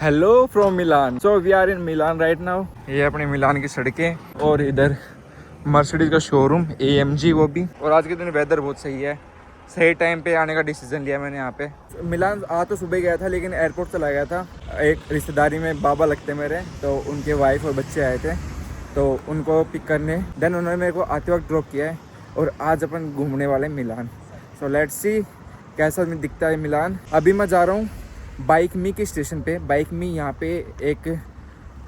Hello from Milan. So we are in Milan right now. ये अपने मिलान की सड़कें और इधर मर्सिडीज का शोरूम AMG वो भी। और आज के दिन वेदर बहुत सही है, सही टाइम पे आने का डिसीजन लिया मैंने यहाँ पे। मिलान आ तो सुबह गया था लेकिन एयरपोर्ट चला गया था। एक रिश्तेदारी में बाबा लगते मेरे, तो उनके वाइफ और बच्चे आए थे तो उनको पिक करने। देन उन्होंने मेरे को आते वक्त ड्रॉप किया है और आज अपन घूमने वाले मिलान। सो लेट्स सी कैसा दिखता है मिलान। अभी मैं जा रहा हूँ बाइक मी के स्टेशन पे। बाइक मी यहाँ पे एक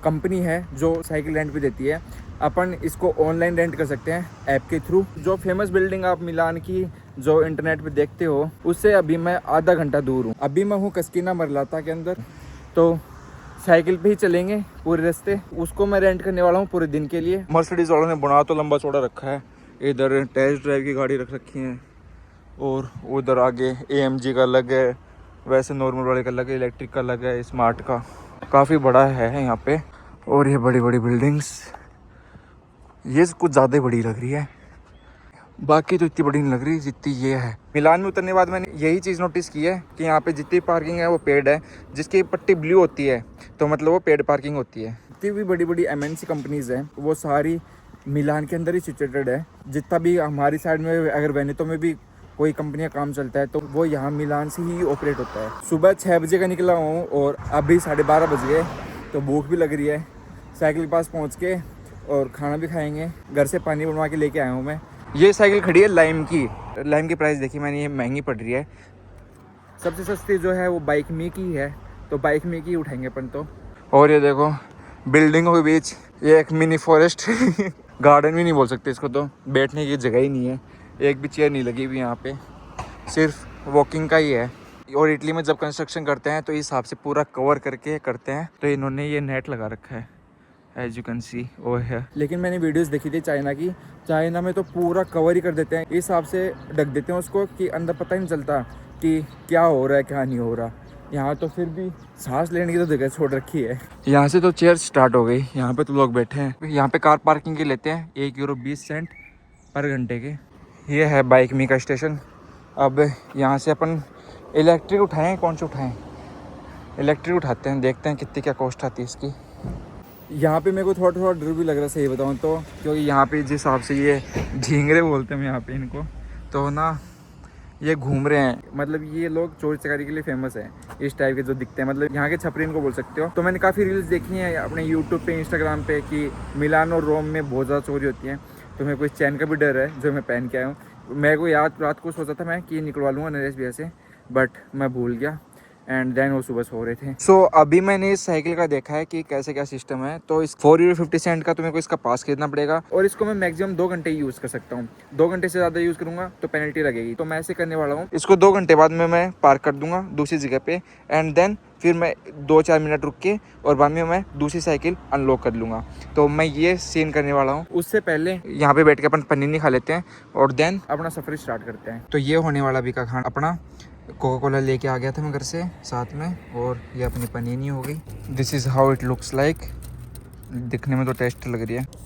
कंपनी है जो साइकिल रेंट पे देती है। अपन इसको ऑनलाइन रेंट कर सकते हैं ऐप के थ्रू। जो फेमस बिल्डिंग आप मिलान की जो इंटरनेट पे देखते हो उससे अभी मैं आधा घंटा दूर हूँ। अभी मैं हूँ कस्कीना मरलाता के अंदर, तो साइकिल पे ही चलेंगे पूरे रास्ते। उसको मैं रेंट करने वाला हूँ पूरे दिन के लिए। मर्सिडीज वालों ने बना तो लंबा चौड़ा रखा है। इधर टेस्ट ड्राइव की गाड़ी रख रखी है और उधर आगे AMG का अलग है, वैसे नॉर्मल वाले का अलग है, इलेक्ट्रिक का अलग है, स्मार्ट का। काफ़ी बड़ा है यहाँ पे। और ये बड़ी बड़ी बिल्डिंग्स, ये कुछ ज़्यादा बड़ी लग रही है, बाकी तो इतनी बड़ी नहीं लग रही जितनी ये है। मिलान में उतरने के बाद मैंने यही चीज़ नोटिस की है कि यहाँ पे जितनी पार्किंग है वो पेड है। जिसकी पट्टी ब्लू होती है तो मतलब वो पेड पार्किंग होती है। जितनी भी बड़ी बड़ी MNC कंपनीज़ हैं वो सारी मिलान के अंदर ही सिचुएटेड है। जितना भी हमारी साइड में अगर वेनेतो में भी कोई कंपनी का काम चलता है तो वो यहाँ मिलान से ही ऑपरेट होता है। सुबह 6 बजे का निकला हूँ और अभी 12:30 बज गए, तो भूख भी लग रही है। साइकिल के पास पहुँच के और खाना भी खाएंगे। घर से पानी बनवा के लेके आया हूँ मैं। ये साइकिल खड़ी है लाइम की। लाइम की प्राइस देखी मैंने, ये महंगी पड़ रही है। सबसे सस्ती जो है वो बाइक मी की है, तो बाइक मी की उठाएंगे अपन तो। और ये देखो बिल्डिंगों के बीच ये एक मिनी फॉरेस्ट गार्डन भी नहीं बोल सकते इसको, तो बैठने की जगह ही नहीं है। एक भी चेयर नहीं लगी हुई यहाँ पे, सिर्फ वॉकिंग का ही है। और इटली में जब कंस्ट्रक्शन करते हैं तो इस हिसाब से पूरा कवर करके करते हैं, तो इन्होंने ये नेट लगा रखा है एज यू कैन सी वो है। लेकिन मैंने वीडियोस देखी थी चाइना की। चाइना में तो पूरा कवर ही कर देते हैं, इस हिसाब से ढक देते हैं उसको कि अंदर पता ही नहीं चलता कि क्या हो रहा है क्या नहीं हो रहा। यहाँ तो फिर भी सांस लेने की तो जगह छोड़ रखी है। यहाँ से तो चेयर स्टार्ट हो गई, यहाँ पे तो लोग बैठे हैं। यहाँ पे कार पार्किंग के लेते हैं €1.20 पर घंटे के। ये है बाइक मी का स्टेशन। अब यहाँ से अपन इलेक्ट्रिक उठाएं, कौन सा उठाएं? इलेक्ट्रिक उठाते हैं, देखते हैं कितनी क्या कॉस्ट आती है इसकी। यहाँ पे मेरे को थोड़ा डर भी लग रहा है सही बताऊँ तो, क्योंकि यहाँ पे जिस हिसाब से ये झींगरे बोलते हैं यहाँ पे इनको, तो ना ये घूम रहे हैं। मतलब ये लोग चोरी चकारी के लिए फेमस है, इस टाइप के जो दिखते हैं। मतलब यहाँ के छपरी इनको बोल सकते हो। तो मैंने काफ़ी रील्स देखी हैं अपने यूट्यूब पे, इंस्टाग्राम पे कि मिलान और रोम में बहुत ज़्यादा चोरी होती है। तो मेरे को इस चैन का भी डर है जो मैं पहन के आया हूँ। मेरे को रात को सोचा था मैं कि निकलवा लूँगा नरेश भैया से, बट मैं भूल गया एंड देन वो सुबह सो रहे थे। सो अभी मैंने इस साइकिल का देखा है कि कैसे क्या सिस्टम है। तो इस €4.50 का तो मेरे को इसका पास खरीदना पड़ेगा और इसको मैं मैक्सिमम 2 घंटे ही यूज़ कर सकता हूँ। 2 घंटे से ज़्यादा यूज़ करूँगा तो पेनल्टी लगेगी। तो मैं ऐसे करने वाला हूँ, इसको 2 घंटे बाद में मैं पार्क कर दूंगा दूसरी जगह पे एंड देन फिर मैं 2-4 मिनट रुक के और बाद में मैं दूसरी साइकिल अनलॉक कर लूँगा। तो मैं ये सीन करने वाला हूँ। उससे पहले यहाँ पे बैठ के अपन पनीर खा लेते हैं और देन अपना सफ़र स्टार्ट करते हैं। तो ये होने वाला अभी का खाना अपना। कोका कोला लेके आ गया था मैं घर से साथ में, और ये अपनी पनीनी हो गई। This is how it looks like. दिखने में तो टेस्ट लग रही है।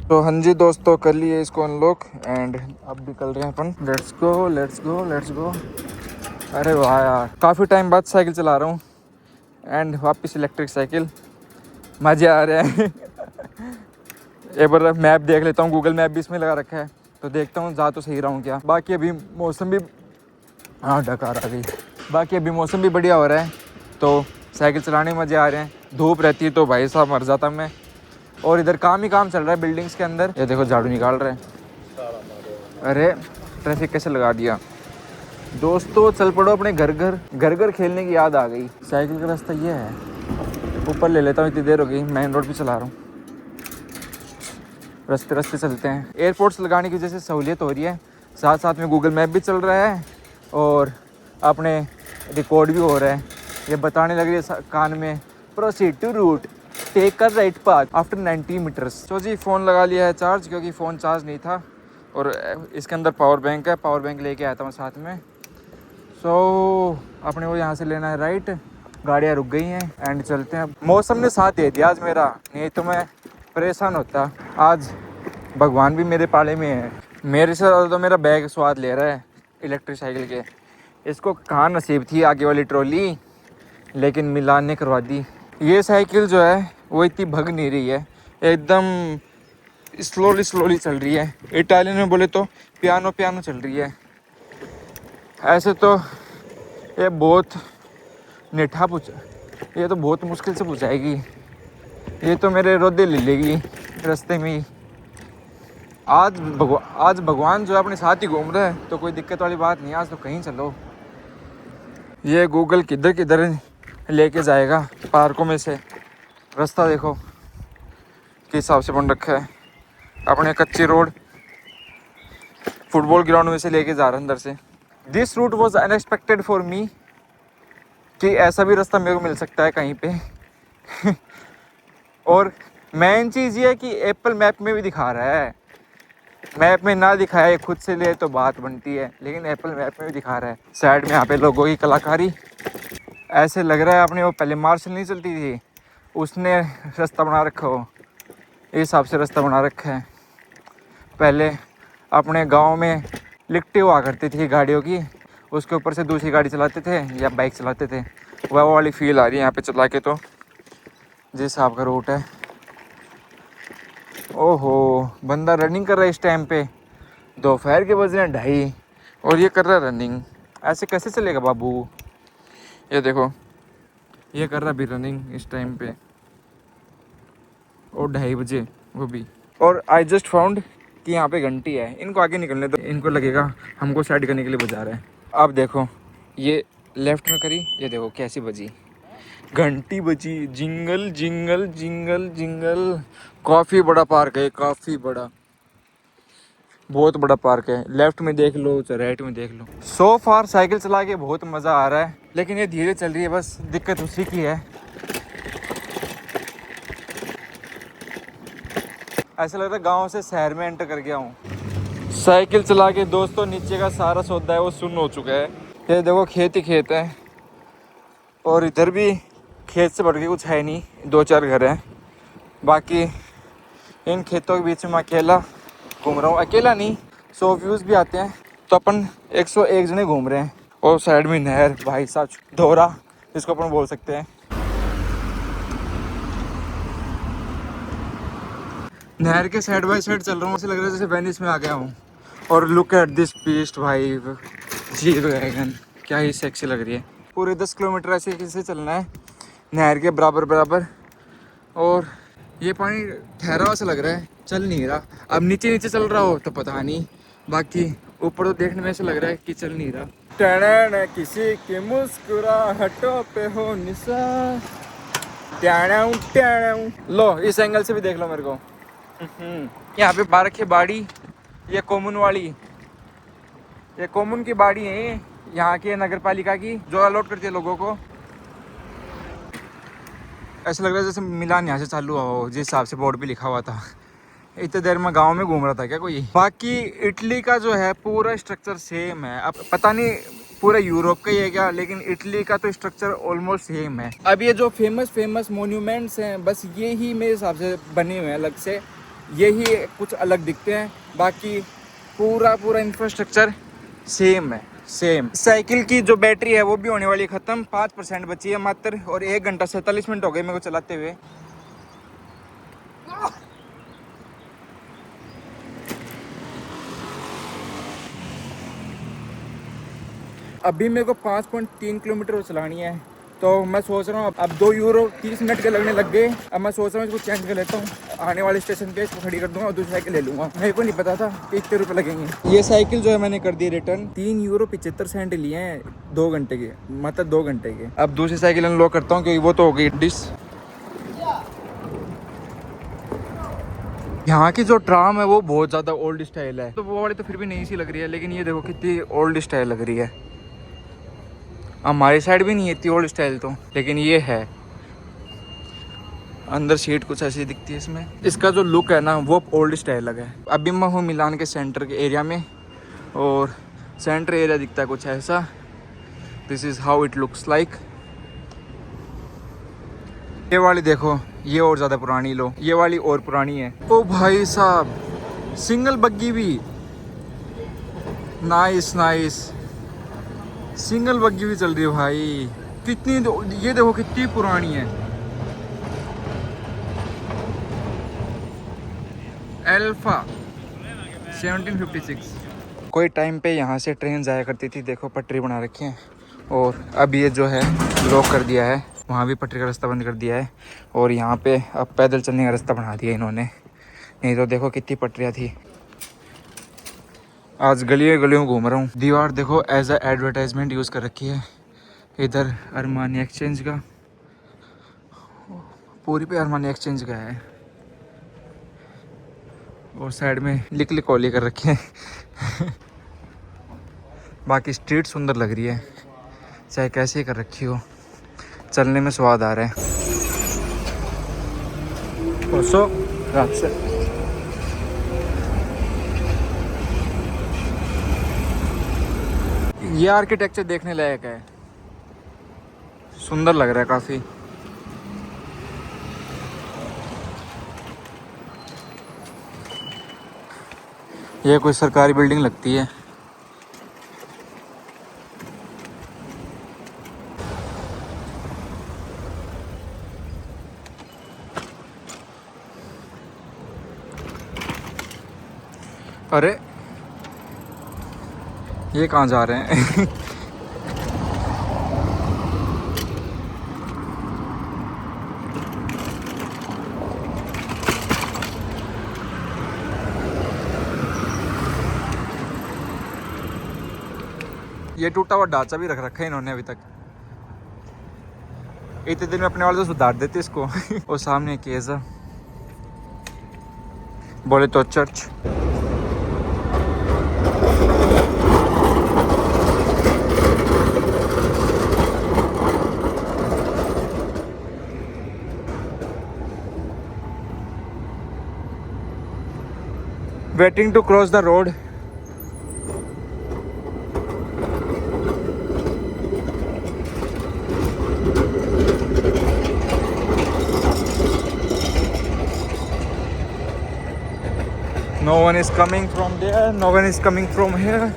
तो हाँ जी दोस्तों, कर लिए इसको अनलॉक एंड अब निकल रहे हैं अपन। Let's go let's go let's go. अरे वाह यार, काफ़ी टाइम बाद साइकिल चला रहा हूँ एंड वापस इलेक्ट्रिक साइकिल, मज़े आ रहे हैं। एक बार मैप देख लेता हूँ, गूगल मैप भी इसमें लगा रखा है, तो देखता हूँ जा तो सही रहा हूँ क्या। बाकी अभी मौसम भी, हाँ डकार आ गई। बाकी अभी मौसम भी बढ़िया हो रहा है तो साइकिल चलाने में मज़े आ रहे हैं। धूप रहती है तो भाई साहब मर जाता मैं। और इधर काम ही काम चल रहा है बिल्डिंग्स के अंदर। ये देखो झाड़ू निकाल रहे हैं। अरे ट्रैफिक कैसे लगा दिया। दोस्तों चल पड़ो अपने घर घर खेलने की याद आ गई। साइकिल का रास्ता ये है, ऊपर ले लेता हूँ, इतनी देर हो गई। मेन रोड पे चला रहा हूँ, रास्ते चलते हैं। एयरपोर्ट्स लगाने की वजह से सहूलियत हो रही है, साथ साथ में गूगल मैप भी चल रहा है और अपने रिकॉर्ड भी हो रहा है। ये बताने लग रही है कान में, प्रोसीड टू रूट। टेक कर राइट पाथ आफ्टर 90 मीटर्स। तो जी फ़ोन लगा लिया है चार्ज, क्योंकि फ़ोन चार्ज नहीं था और इसके अंदर पावर बैंक है। पावर बैंक लेके आया था मैं साथ में। सो अपने को यहाँ से लेना है राइट। गाड़ियाँ रुक गई हैं एंड चलते हैं। मौसम ने साथ दे दिया आज मेरा, नहीं तो मैं परेशान होता। आज भगवान भी मेरे पाले में है। मेरे से तो मेरा बैग स्वाद ले रहा है इलेक्ट्रिक साइकिल के। इसको कहाँ नसीब थी आगे वाली ट्रॉली, लेकिन मिलान ने करवा दी। ये साइकिल जो है वो इतनी भग नहीं रही है, एकदम स्लोली चल रही है। इटालियन में बोले तो पियानो पियानो चल रही है। ऐसे तो ये बहुत निठा ये तो बहुत मुश्किल से पहुँचाएगी। ये तो मेरे रोदे ले लेगी रास्ते में ही। आज भगवान जो है अपने साथ ही घूम रहा है, तो कोई दिक्कत वाली बात नहीं है। आज तो कहीं चलो। ये गूगल किधर किधर लेके जाएगा पार्कों में से। रास्ता देखो किस हिसाब से बन रखा है। अपने कच्ची रोड फुटबॉल ग्राउंड में से लेके जा रहा है अंदर से। This route was unexpected for me, कि ऐसा भी रास्ता मेरे को मिल सकता है कहीं पे। और मेन चीज़ ये है कि एप्पल मैप में भी दिखा रहा है। मैप में ना दिखाया है खुद से ले तो बात बनती है, लेकिन एप्पल मैप में भी दिखा रहा है। साइड में यहाँ पे लोगों की कलाकारी। ऐसे लग रहा है अपने वो पहले मार्शल नहीं चलती थी, उसने रास्ता बना रखा हो, इस हिसाब से रास्ता बना रखा है। पहले अपने गांव में लिकटी हुआ करती थी गाड़ियों की, उसके ऊपर से दूसरी गाड़ी चलाते थे या बाइक चलाते थे। वह वाली फील आ रही है यहाँ पे चला के। तो जिस हिसाब का रूट है। ओहो, बंदा रनिंग कर रहा है इस टाइम पे। दोपहर के बज रहे हैं 2:30 और ये कर रहा है रनिंग। ऐसे कैसे चलेगा बाबू। ये देखो ये कर रहा भी रनिंग इस टाइम पे, और 2:30 बजे वो भी। और आई जस्ट फाउंड कि यहाँ पे घंटी है। इनको आगे निकलने तो इनको लगेगा हमको साइड करने के लिए बजा रहे हैं। अब देखो ये लेफ्ट में करी, ये देखो कैसी बजी घंटी बजी। Jingle jingle jingle jingle. काफ़ी बड़ा पार्क है, काफ़ी बड़ा, बहुत बड़ा पार्क है। लेफ्ट में देख लो चाहे राइट में देख लो। सो फार साइकिल चला के बहुत मज़ा आ रहा है, लेकिन ये धीरे चल रही है, बस दिक्कत उसी की है। ऐसा लग रहा है गांव से शहर में एंटर कर गया हूँ। साइकिल चला के दोस्तों नीचे का सारा सौदा है वो सुन्न हो चुका है। ये देखो खेत ही खेत है, और इधर भी खेत से बढ़ के कुछ है नहीं, 2-4 घर हैं। बाकी इन खेतों के बीच में मैं अकेला घूम रहा हूँ। अकेला नहीं, 100 व्यूज़ भी आते हैं, तो अपन 101 जने घूम रहे हैं। और साइड में नहर, भाई साहब धोरा जिसको अपन बोल सकते हैं। नहर के साइड बाय साइड चल रहा हूँ, ऐसे लग रहा है जैसे वेनिस में आ गया हूँ। और लुक एट दिस बीस्ट भाई, जी वैगन क्या ही सेक्सी लग रही है। पूरे 10 किलोमीटर ऐसे कैसे चलना है नहर के बराबर बराबर। और ये पानी ठहरा हुआ सा लग रहा है, चल नहीं रहा। अब नीचे नीचे चल रहा हो तो पता नहीं, बाकी ऊपर तो देखने में ऐसा लग रहा है कि चल नहीं रहा। टैना किसी की मुस्कुराहटों पे हो निशान। लो इस एंगल से भी देख लो मेरे को। यहाँ पे बारख है बाड़ी, ये कॉमन वाली, ये कॉमन की बाड़ी है यहाँ की नगर पालिका की, जो अलॉट करती है लोगों को। ऐसा लग रहा है जैसे मिलान यहाँ से चालू हुआ हो, जिस हिसाब से बोर्ड पे लिखा हुआ था। इतने देर में गांव में घूम रहा था क्या कोई। बाकी इटली का जो है पूरा स्ट्रक्चर सेम है। अब पता नहीं पूरा यूरोप का ही है क्या, लेकिन इटली का तो स्ट्रक्चर ऑलमोस्ट सेम है। अब ये जो फेमस मोन्यूमेंट्स हैं, बस ये ही मेरे हिसाब से बने हुए हैं अलग से, यही कुछ अलग दिखते हैं। बाकी पूरा इंफ्रास्ट्रक्चर सेम है, सेम। साइकिल की जो बैटरी है वो भी होने वाली ख़त्म, 5% बची है मात्र। और 1 घंटा 47 मिनट हो गए मेरे को चलाते हुए। अभी मेरे को 5.3 किलोमीटर चलानी है, तो मैं सोच रहा हूँ अब 2 यूरो 30 मिनट के लगने लग गए। अब मैं सोच रहा हूँ इसको चेंज कर लेता हूँ, आने वाले स्टेशन पे इसको खड़ी कर दूंगा और दूसरी साइकिल ले लूँगा। मेरे को नहीं पता था कि इतने रुपये लगेंगे। ये साइकिल जो है मैंने कर दी रिटर्न। 3 यूरो 75 सेंट लिए हैं 2 घंटे के, मतलब 2 घंटे के। अब दूसरी साइकिल अनलॉक करता हूँ, क्योंकि वो तो हो गई डिस। यहाँ की जो ट्राम है वो बहुत ज़्यादा ओल्ड स्टाइल है, तो वो वाली तो फिर भी नई सी लग रही है, लेकिन ये देखो कितनी ओल्ड स्टाइल लग रही है। हमारी साइड भी नहीं है इतनी ओल्ड स्टाइल तो, लेकिन ये है। अंदर सीट कुछ ऐसी दिखती है इसमें। इसका जो लुक है ना वो ओल्ड स्टाइल लगा है। अभी मैं हूँ मिलान के सेंटर के एरिया में और सेंटर एरिया दिखता है कुछ ऐसा। This is how it looks like. ये वाली देखो, ये और ज़्यादा पुरानी लो, ये वाली और पुरानी है। ओ भाई साहब, सिंगल बग्गी भी, नाइस नाइस, सिंगल बग्गी भी चल रही है भाई। कितनी, ये देखो कितनी पुरानी है। अल्फा 1756। कोई टाइम पे यहाँ से ट्रेन जाया करती थी, देखो पटरी बना रखी है। और अब ये जो है लॉक कर दिया है, वहाँ भी पटरी का रास्ता बंद कर दिया है। और यहाँ पे अब पैदल चलने का रास्ता बना दिया इन्होंने, नहीं तो देखो कितनी पटरियाँ थी। आज गलियों गलियों घूम रहा हूँ। दीवार देखो एज अ एडवर्टाइजमेंट यूज़ कर रखी है। इधर अरमानी एक्सचेंज का, पूरी पे अरमानी एक्सचेंज का है। और साइड में लिक कोली कर रखी है। बाकी स्ट्रीट सुंदर लग रही है, चाहे कैसे ही कर रखी हो, चलने में स्वाद आ रहा है। परसों रात से ये आर्किटेक्चर देखने लायक है, सुंदर लग रहा है काफ़ी। ये कोई सरकारी बिल्डिंग लगती है। अरे ये कहाँ जा रहे हैं? ये टूटा हुआ ढांचा भी रख रखा है इन्होंने अभी तक। इतने दिन में अपने वाले तो सुधार देते इसको। और सामने केजा, बोले तो church. Waiting to cross the road. No one is coming from there, no one is coming from here.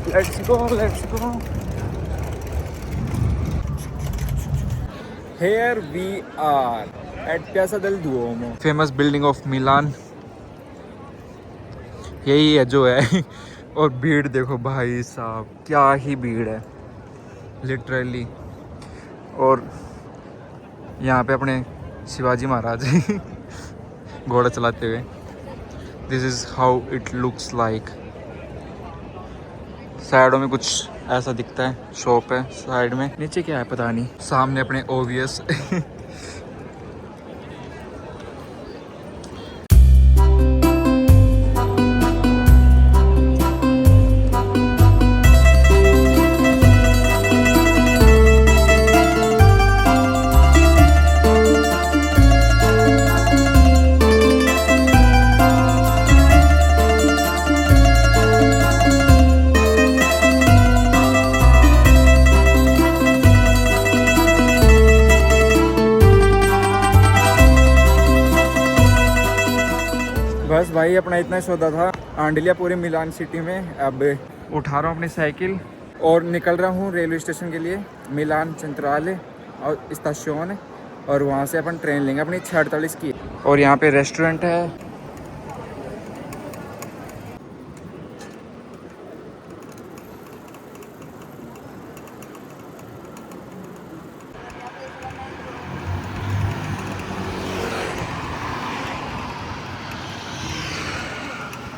Let's go, let's go. Here we are at Piazza del Duomo, famous building of Milan. यही है जो है। और भीड़ देखो भाई साहब, क्या ही भीड़ है लिटरली। और यहाँ पे अपने शिवाजी महाराज घोड़ा चलाते हुए। This is how it looks like. साइडों में कुछ ऐसा दिखता है, शॉप है साइड में। नीचे क्या है पता नहीं। सामने अपने ओवियस बस भाई अपना इतना ही सौदा था। आंड लिया पूरी मिलान सिटी में। अब उठा रहा हूँ अपनी साइकिल और निकल रहा हूँ रेलवे स्टेशन के लिए, मिलान सेंट्रल और स्टेशन। और वहाँ से अपन ट्रेन लेंगे अपनी 6:48 की। और यहाँ पे रेस्टोरेंट है।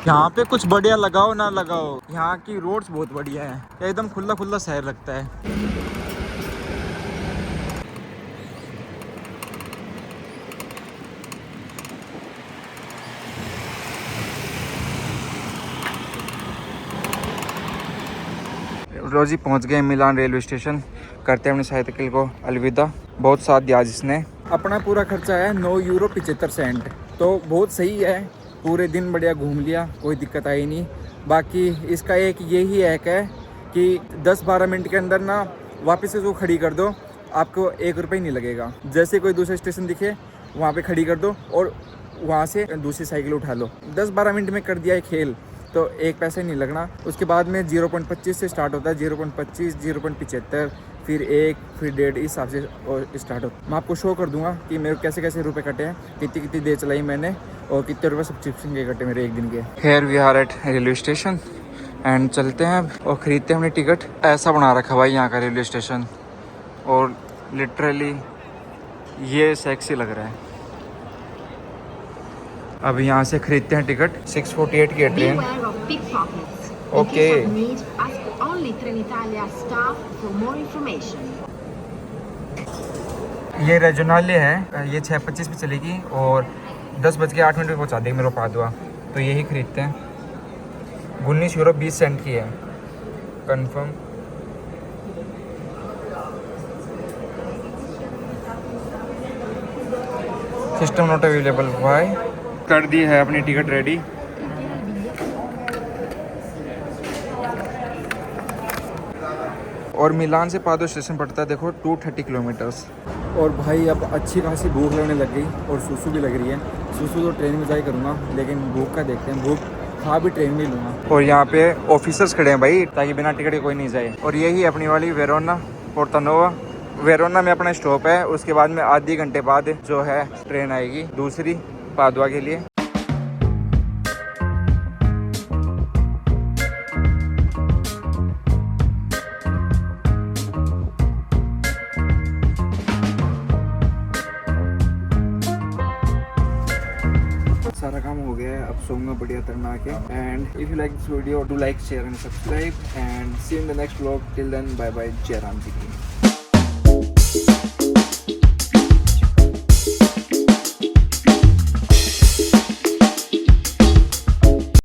यहाँ पे कुछ बढ़िया लगाओ ना लगाओ, यहाँ की रोड्स बहुत बढ़िया है, एकदम खुला खुला शहर लगता है। रोजी पहुँच गए मिलान रेलवे स्टेशन। करते हैं अपनी साइकिल को अलविदा। बहुत साथ दिया जिसने। अपना पूरा खर्चा है 9 यूरो 75 सेंट, तो बहुत सही है। पूरे दिन बढ़िया घूम लिया, कोई दिक्कत आई नहीं। बाकी इसका एक यही हैक है कि 10-12 मिनट के अंदर ना वापस से जो खड़ी कर दो, आपको 1 रुपये नहीं लगेगा। जैसे कोई दूसरा स्टेशन दिखे वहाँ पे खड़ी कर दो और वहाँ से दूसरी साइकिल उठा लो। 10-12 मिनट में कर दिया है खेल, तो 1 पैसे नहीं लगना। उसके बाद में 0.25 से स्टार्ट होता है, 0.25, 0.75, फिर 1, फिर 1.5 इस हिसाब से स्टार्ट होता है। मैं आपको शो कर दूंगा कि मेरे कैसे कैसे रुपए कटे हैं, कितनी कितनी देर चलाई मैंने और कितने रुपए सब्सक्रिप्शन के कटे मेरे एक दिन के। Here we are at railway station and चलते हैं और ख़रीदते हैं अपनी टिकट। ऐसा बना रखा भाई यहाँ का रेलवे स्टेशन, और लिटरली ये सेक्सी लग रहा है। अब यहाँ से खरीदते हैं टिकट। 6:48 की है ट्रेन। ओके, ये रेजोनाले है, ये 6:25 पे चलेगी और 10:08 पे पहुँचा देगी मेरे को पादुआ। तो यही खरीदते हैं। 19 यूरो 20 सेंट की है confirm. System not available. Why? कर दी है अपनी टिकट रेडी। और मिलान से पादो स्टेशन पड़ता है देखो 230 किलोमीटर्स। और भाई अब अच्छी खासी भूख लगने लग गई और सूसू भी लग रही है। सूसू तो ट्रेन में जाए करूँगा, लेकिन भूख का देखते हैं। भूख खा भी ट्रेन में ही लूँगा। और यहाँ पे ऑफिसर्स खड़े हैं भाई, ताकि बिना टिकट के कोई नहीं जाए। और यही अपनी वाली वेरोना पोर्टानोवा। वेरोना में अपना स्टॉप है, उसके बाद में आधे घंटे बाद जो है ट्रेन आएगी दूसरी पादुआ के लिए। सारा काम हो गया है, अब सोऊंगा बढ़िया तरना के। And if you like this video, do like, share and subscribe and see in the next vlog. Till then bye bye. जय राम जी की।